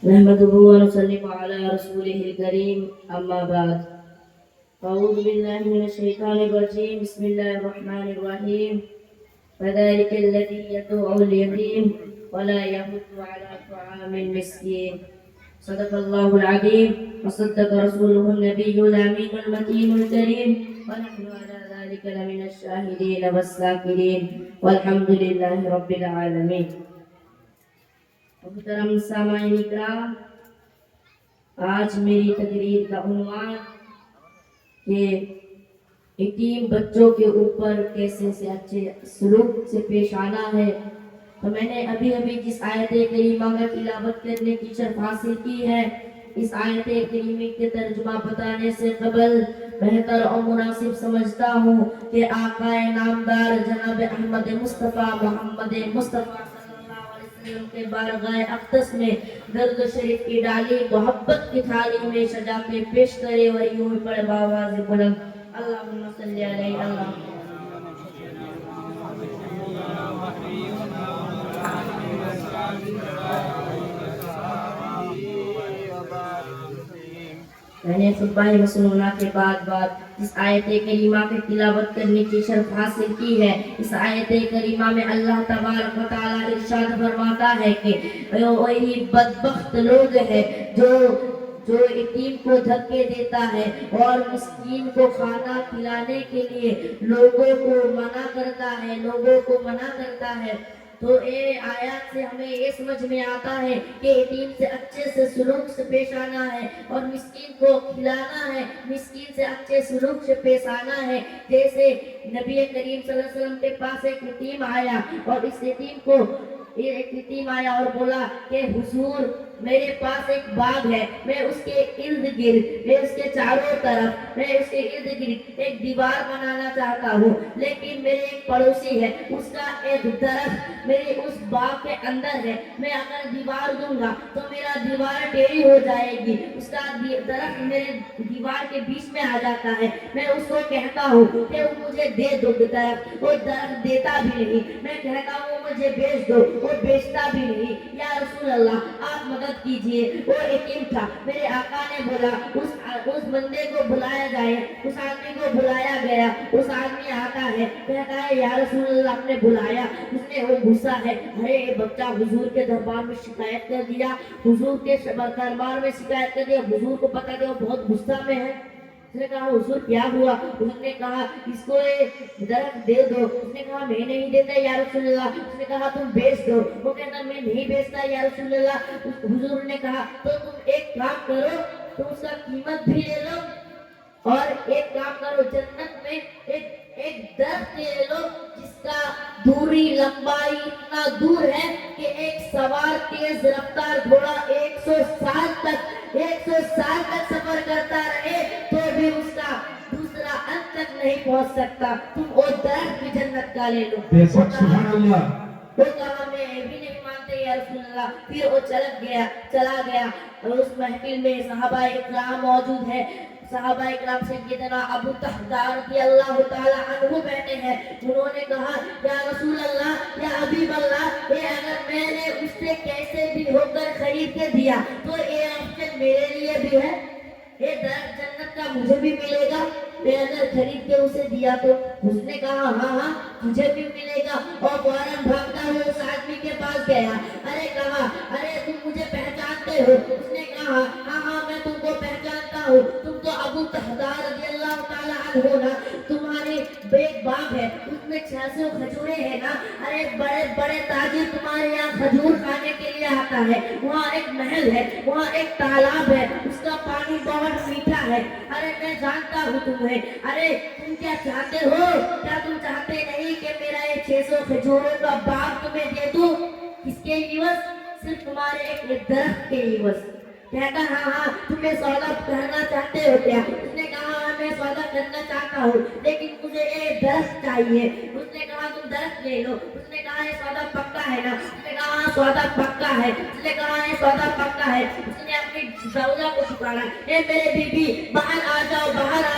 نحمده ونصلي على رسوله الكريم أما بعد أعوذ بالله من الشيطان الرجيم بسم الله الرحمن الرحيم فذلك الذي يدعو اليتيم ولا يحض على طعام المسكين صدق الله العظيم وصدق رسوله النبي الأمين المتين الكريم ونحن على ذلك لمن الشاهدين والشاكرين والحمد لله رب العالمين. محترم سامعین اکرام، آج میری تقریر کا عنوان کہ یتیم بچوں کے اوپر کیسے سے اچھے سلوک سے پیش آنا ہے. تو میں نے ابھی جس آیت کریمہ میں تلاوت کرنے کی شرف حاصل کی ہے، اس آیت کریمہ کے ترجمہ بتانے سے قبل بہتر اور مناسب سمجھتا ہوں کہ آقا نامدار جناب احمد مصطفیٰ محمد مصطفیٰ کے بارگاہ اقدس میں درد شریف کی ڈالی محبت کی تھالی میں سجا کے پیش کرے اور یوں پڑھ باواز بلند اللہم صلی علیہ اللہ. میں نے خطبہ مسنونہ کے بعد اس آیت کریمہ کی تلاوت کرنے کی شرف حاصل کی ہے. اس آیت کریمہ میں اللہ تبارک و تعالی ارشاد فرماتا ہے کہ وہی بدبخت لوگ ہیں جو یتیم کو دھکے دیتا ہے اور مسکین کو کھانا کھلانے کے لیے لوگوں کو منع کرتا ہے. تو آیات سے ہمیں یہ سمجھ میں آتا ہے کہ یتیم سے اچھے سے سلوک سے پیش آنا ہے اور مسکین کو کھلانا ہے، مسکین سے اچھے سلوک سے پیش آنا ہے. جیسے نبی کریم صلی اللہ علیہ وسلم کے پاس ایک یتیم آیا اور اس یتیم آیا اور بولا کہ حضور میرے پاس ایک باغ ہے، میں اس کے ارد گرد اس کے چاروں طرف ایک دیوار بنانا چاہتا ہوں، لیکن میرے ایک پڑوسی ہے، اس کا ایک درخت میرے اس باغ کے اندر ہے، میں اگر دیوار دوں گا تو میرا دیوار ٹیڑھی ہو جائے گی، اس کا درخت میرے دیوار کے بیچ میں آ جاتا ہے. میں اس کو کہتا ہوں کہ وہ مجھے دے دو درخت، وہ درخت دیتا بھی نہیں. میں کہتا ہوں وہ مجھے بیچ دو، وہ بیچتا بھی نہیں. یا رسول اللہ آپ مدد کیجئے. وہ یتیم تھا. میرے آقا نے بولا اس بندے کو بلایا جائے. اس آدمی کو بلایا گیا. اس آدمی آتا ہے، کہتا ہے یا رسول اللہ آپ نے بلایا. اس نے وہ غصہ ہے، ارے یہ بچہ حضور کے دربار میں شکایت کر دیا، حضور کے دربار میں شکایت کر دیا، حضور کو پتا دیا، وہ بہت غصہ میں ہے. اس نے کہا حضور کیا ہوا؟ اس نے کہا اس کو درخت دے دو. اس نے کہا میں نہیں دیتا یا رسول اللہ. اس نے کہا تم بیچ دو. وہ کہتا میں نہیں بیچتا یا رسول اللہ. حضور نے کہا تو تم ایک کام کرو، تم اس کا قیمت بھی لے لو اور ایک کام کرو، جنت میں ایک درخت لے لو جس کا دوری لمبائی اتنا دور ہے کہ ایک سوار تیز رفتار گھوڑا 100 سال تک سفر کرتا رہے تو بھی اس کا دوسرا انت تک نہیں پہنچ سکتا. تم وہ درخت بھی جنت کا لے لو. سبحان اللہ. وہ کہا میں بھی نہیں مانتے یا رسول اللہ. پھر وہ چلا گیا اور اس محفل میں صحابہ اکرام موجود ہے. صحابہ اکرام سیدنا ابو طہدہ رضی اللہ تعالی عنہ بیٹھے ہیں. انہوں نے کہا یا رسول اللہ یا حبیب اللہ، یہ اگر میں نے اس سے کیسے بھی ہو کر خرید کے دیا تو یہ آپشن میرے لیے بھی ہے، یہ درخت جنت کا مجھے بھی ملے گا. میں اگر خرید کے اسے دیا تو اس نے کہا ہاں تجھے بھی ملے گا. اور فوراً بھاگتا ہوا اس آدمی کے پاس گیا. ارے تم مجھے پہچانتے ہو؟ اس نے کہا ہاں میں تم کو پہچانتا ہوں، تم تو ابو طہدہ رضی اللہ تعالی عنہ نا، تمہارے ایک باغ ہے اس میں 600 کھجوریں ہیں نا. ارے بڑے تاجر تمہارے یہاں کھجور کھانے کے لیے آتا ہے. وہاں ایک محل ہے، وہاں ایک تالاب ہے، اس کا پانی بہت میٹھا ہے. ارے میں جانتا ہوں تمہیں. ارے تم کیا چاہتے ہو؟ کیا تم چاہتے نہیں کہ میرا یہ 600 کھجوروں کا باغ تمہیں دے دوں؟ کس کے عوض؟ صرف تمہارے ایک درخت کے عوض. کہتا ہاں تمہیں سودا کرنا چاہتے ہو کیا؟ اس نے کہا ہاں میں سودا کرنا چاہتا ہوں لیکن مجھے ایک درخت چاہیے. اس نے کہا تم درخت لے لو. اس نے کہا یہ سودا پکا ہے نا؟ اس نے کہا ہاں سودا پکا ہے. اس نے کہا یہ سودا پکا ہے. اس نے اپنی زوجہ کو پکارا، اے میرے بی بی باہر آ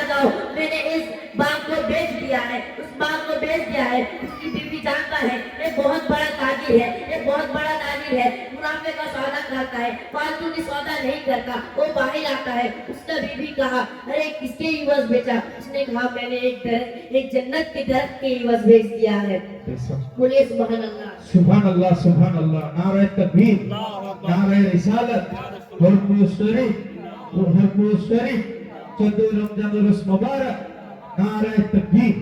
جاؤ، میں نے اس باغ کو بیچ دیا ہے، اس باغ کو بیچ دیا ہے، اس کی بیوی جانتا ہے یہ بہت بڑا تاجر ہے، یہ بہت بڑا تاجر ہے، منافع کا سودا کرتا ہے، فالتو کی سودا نہیں کرتا، وہ باہر آتا ہے، اس نے بیوی کہا ارے کس کے عوض بیچا؟ اس نے کہا میں نے ایک جنت کے درخت کے عوض بیچ دیا ہے۔ بولیے سبحان اللہ، سبحان اللہ، سبحان اللہ، نعرہ تکبیر، نعرہ رسالت، حرمت شریف، حرمت شریف، چند رمضان الرس مبارک، نعرہ تکبیر،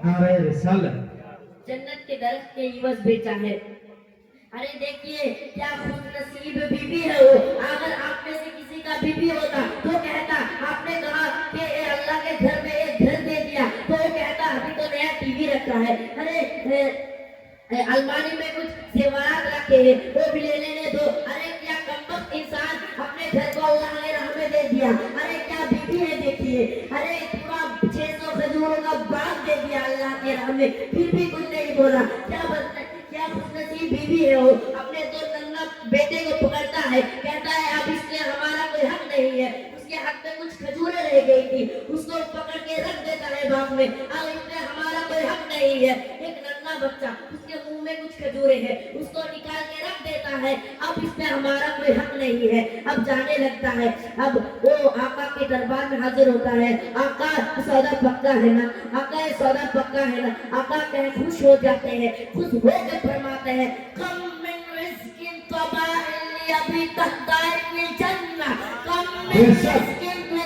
نعرہ رسالت۔ جنت کے درخت کے عوض بیچا ہے۔ ارے دیکھیے کیا خوش نصیب بیوی ہے وہ، اگر آپ میں سے کسی کا بیوی ہوتا تو کہتا، آپ نے کہا کہ اے اللہ کے گھر میں ایک گھر دے دیا تو وہ کہتا ابھی تو نیا ٹی وی رکھا ہے، ارے الماری میں کچھ زیورات رکھے ہیں وہ بھی لے لینے دو، ارے کیا کمبخت انسان اپنے گھر کو اللہ کے راہ میں دے دیا، ارے کیا بیوی ہے دیکھیے، ارے پورا 600 کھجوروں کا باغ دے دیا اللہ کے راہ میں، پھر بھی کچھ نہیں بولا۔ کیا خوش نصیب بیوی ہے وہ، اپنے دو ننھا بیٹے کو پکڑتا ہے، کہتا ہے اب اس میں ہمارا کوئی حق نہیں ہے، اس کے حق میں کچھ کھجوریں رہ گئی تھی، اس کو پکڑ کے رکھ دیتا ہے باغ میں، اب اس میں ہمارا کوئی حق نہیں ہے۔ ایک ننھا بچہ اس کے منہ میں کچھ کھجوریں ہیں، اس کو نکال کے رکھ دیتا ہے، اب اس میں ہمارا کوئی حق نہیں ہے، اب جانے لگتا ہے، اب وہ آقا کے دربار میں حاضر ہوتا ہے، آقا سودا پکا ہے نا، آقا سودا پکا ہے نا، آقا کہیں خوش ہو جاتے ہیں، خوش ہو کے فرماتے ہیں کم من رزق طبائع ابی تحتائر فی الجنہ، کم من رزق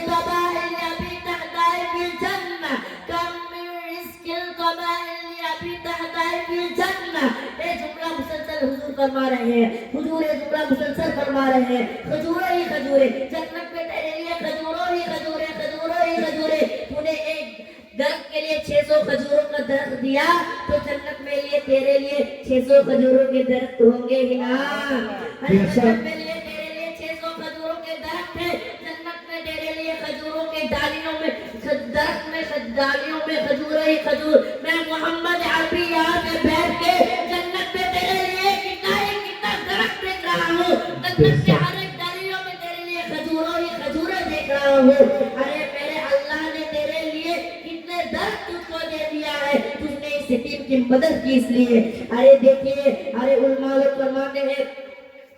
طبائع ابی تحتائر فی الجنہ، کم من رزق طبائع ابی تحتائر فی الجنہ۔ یہ جملہ مسلسل حضور فرما رہے ہیں، حضور یہ جملہ مسلسل فرما رہے ہیں، کھجوریں ہی کھجوریں، جنت میں تیرے لیے کھجوروں ہی کھجوریں، کھجوروں ہی کھجوریں، تو نے ایک درخت کے لیے 600 کھجوروں کا درخت دیا تو جنت میں لیے تیرے لیے 600 کھجوروں کے درخت ہوں گے ہی نا، جنت میں لیے تیرے لیے 600 کھجوروں کے درخت ہیں، جنت میں تیرے لیے کھجوروں کے ڈالیوں میں، درخت میں ڈالیوں میں کھجوریں ہی کھجور، میں محمد عربی یہاں پہ بیٹھ کے جنت میں تیرے لیے کتنا درخت دیکھ رہا ہوں، جنت کے ہر ایک ڈالیوں میں تیرے لیے کھجوروں ہی کھجوریں دیکھ رہا ہوں، ارے میرے اللہ نے تیرے لیے کتنے درخت تجھ کو دے دیا ہے، تجھ نے اس یتیم کی مدد کی اس لیے۔ ارے دیکھیے، ارے علماء لوگ فرماتے ہیں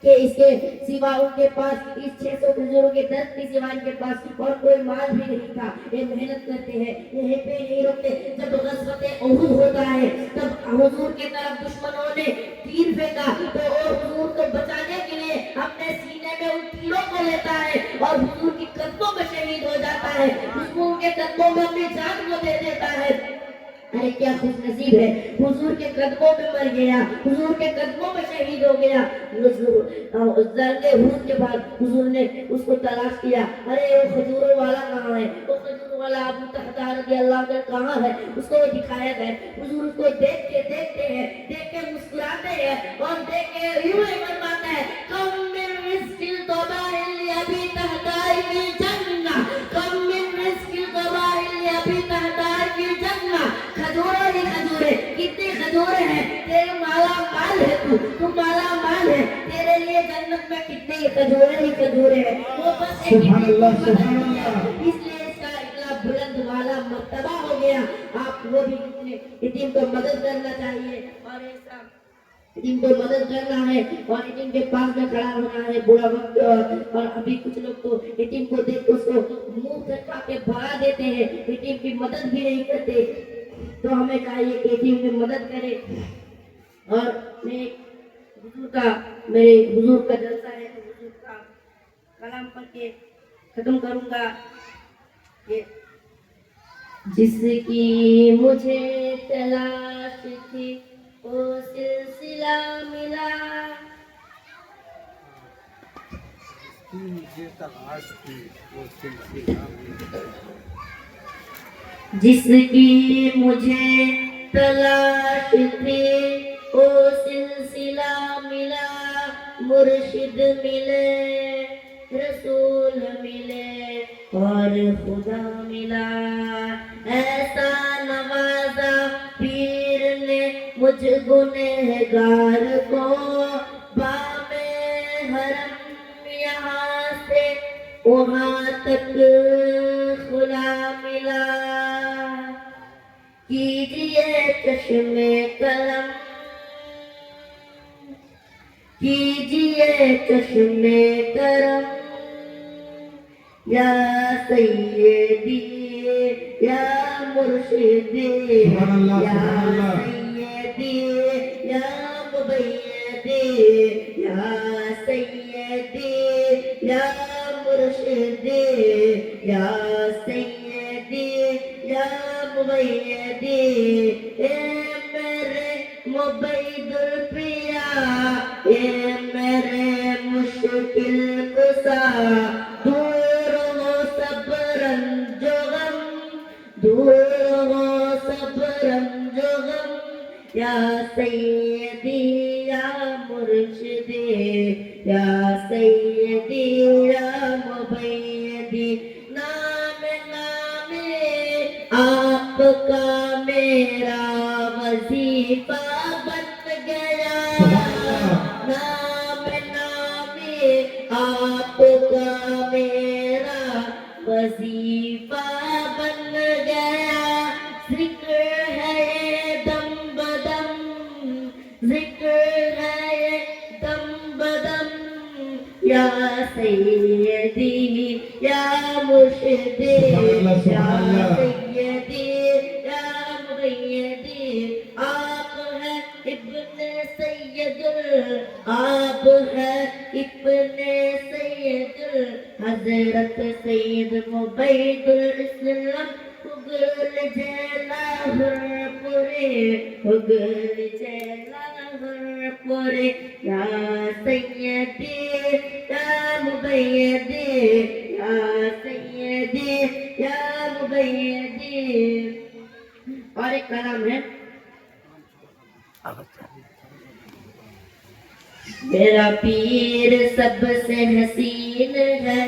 کہ اس کے سوا ان کے پاس اس 600 کھجوروں کے درخت کے سوا ان کے پاس اور کوئی مال بھی نہیں تھا، یہ محنت کرتے ہیں، یہ پہ نہیں رکتے، جب غزوۃ احد ہوتا ہے تب حضور کی طرف دشمنوں نے تیر پھینکا تو وہ حضور کو بچانے کے لیے اپنے سینے میں ان تیروں کو لیتا ہے اور حضور کی قدموں میں شہید ہو جاتا ہے، حضور کے قدموں میں اپنی جان کو دے دیتا ہے۔ ارے کیا خوش نصیب ہے، حضور کے قدموں میں مر گیا، حضور کے قدموں میں شہید ہو گیا۔ جنگ احد کے بعد حضور نے اس کو تلاش کیا، ارے وہ کھجوروں والا کہاں ہے، وہ کھجوروں والا ابو طلحہ رضی اللہ عنہ کہاں ہے، اس کو دکھایا گیا، حضور اس کو دیکھتے ہیں، دیکھ کے مسکراتے ہیں اور دیکھ کے یوں ہی فرماتا ہے کم من رزق طبائع ابی تحتائر فی الجنہ، کم من رزق طبائع ابی تحتائر فی الجنہ، کھجوریں ہی کھجوریں، کتنی کھجوریں ہیں، تیرے مالا مال ہے، تو مالا مال ہے، تیرے لیے جنت میں کتنی کھجوریں ہی کھجوریں ہیں، وہ بس ایک سبحان اللہ، مدد سبحان کیا، اللہ۔ اس لیے اس کا اتنا بلند والا مرتبہ ہو گیا۔ آپ وہ بھی اپنے یتیم کو مدد کرنا چاہیے اور ایسا یتیم کو مدد کرنا ہے اور یتیم کے پاس میں کھڑا ہونا ہے برا وقت، اور ابھی کچھ لوگ تو یتیم کو دیکھ اس کو منہ پھٹکا کے بھگا دیتے ہیں، یتیم کی مدد بھی نہیں کرتے، تو ہمیں چاہیے کہ یتیم کی مدد کرے۔ اور میں میرے حضور کا جلسہ ہے تو حضور کا کلام پڑھ کے ختم کروں گا کہ جس کی مجھے تلاش تھی وہ سلسلہ ملا، مجھے تلاش تھی وہ سلسلہ ملا، جس کی مجھے تلاش تھی وہ سلسلہ ملا، مرشد ملے، رسول ملے اور خدا ملا، ایسا نوازا پیر نے مجھ گنہگار کو، بام حرم یہاں سے وہاں تک کھلا ملا۔ چشمے کرم کیجئے چشمے کرم یا سیدی یا مرشدی سبحان اللہ، یا سبحان اللہ۔ سیدی یا مبیدی یا سیدی یا مرشدی یا سیدی یا مبیدی اے میرے مبید الپیا اے میرے مشکل کشا دور ہو سب رنج و غم دور ہو سب رنج و غم یا سیدی یا مرشدی یا سیدی یا مبیدی نام آپ کا میرا وظیفہ بن گیا نام آپ کا میرا وظیفہ بن گیا ذکر ہے دم بدم ذکر ہے دم بدم یا سیدی یا مرشدی یا سیدی یا مبیدی آپ ہے ابن سید آپ ہے ابن سید حضرت سید مبید الاسلام اگل جلاہر پورے اگل جلاہر پورے یا سیدی یا مبیدی یا سیدی یا مبیدی اور ایک کلام ہے میرا پیر سب سے حسین ہے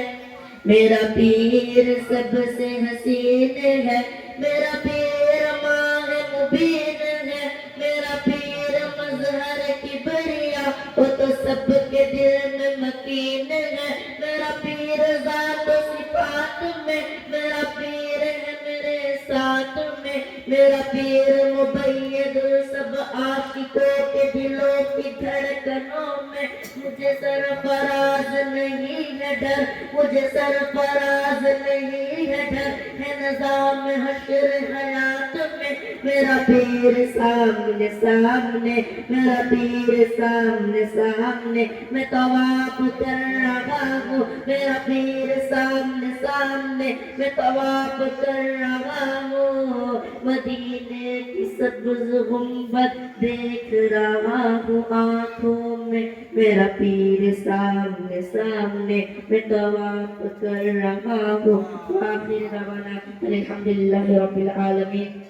میرا پیر سب سے حسین ہے میرا پیر ماہ مبین ہے میرا پیر مظہر کبریا وہ تو سب کے دل میں مکین ہے میرا پیر ذات و صفات میں میرا پیر ہے میرے ساتھ میں میرا پیر مبید سب عاشقوں کے دلوں کی دھڑکنوں میں مجھے سرفراز نہیں ہے ڈر مجھے سرفراز نہیں ہے ڈر ہے نظام حشر حیات میں میرا پیر سامنے سامنے میرا پیر سامنے سامنے میں طواف کر رہا ہوں میرا پیر سامنے سامنے میں طواف کر رہا ہوں مدینے کی سبز گنبد دیکھ رہا ہوں آنکھوں میں میرا پیر سامنے سامنے میں طواف کر رہا ہوں وآخر دعوانا الحمدللہ رب العالمین